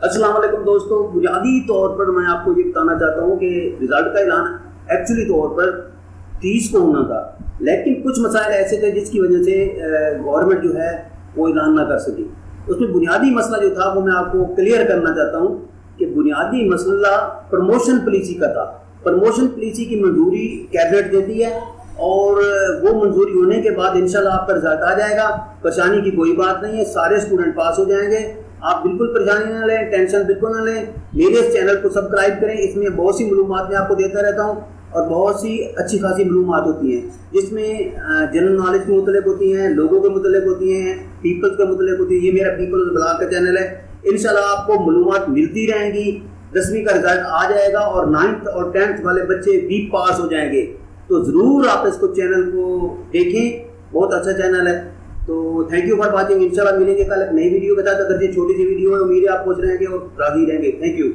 अस्सलाम वालेकुम दोस्तों, बुनियादी तौर पर मैं आपको ये बताना चाहता हूँ कि रिजल्ट का ऐलान एक्चुअली तौर पर 30 को होना था, लेकिन कुछ मसाइल ऐसे थे जिसकी वजह से गवर्नमेंट जो है वो ऐलान ना कर सकी। उसमें बुनियादी मसला जो था वो मैं आपको क्लियर करना चाहता हूँ कि बुनियादी मसला प्रमोशन पॉलिसी का था। प्रमोशन पॉलिसी की मंजूरी कैबिनेट देती है और वो मंजूरी होने के बाद इंशाल्लाह आपका रिजल्ट आ जाएगा। परेशानी की कोई बात नहीं है, सारे स्टूडेंट पास हो जाएंगे। आप बिल्कुल परेशानी ना लें, टेंशन बिल्कुल ना लें। मेरे इस चैनल को सब्सक्राइब करें, इसमें बहुत सी मालूमात मैं आपको देता रहता हूँ और बहुत सी अच्छी खासी मालूमात होती हैं जिसमें जनरल नॉलेज के मुतल्लिक़ होती हैं, लोगों के मुतल्लिक़ होती हैं, पीपल्स के मुतल्लिक़ होती है। ये मेरा पीपल्स ब्लॉग का चैनल है। इंशाल्लाह आपको मालूमात मिलती रहेंगी। 10वीं का रिजल्ट आ जाएगा और 9th और 10th वाले बच्चे भी पास हो जाएंगे। तो ज़रूर आप इसको चैनल को देखें, बहुत अच्छा चैनल है। तो थैंक यू फॉर वॉचिंग। इंशाल्लाह मिलेंगे कल एक नई वीडियो के साथ। अगर ये छोटी सी वीडियो है, उम्मीद है आप पूछ रहे हैं और राजी रहेंगे। Thank you.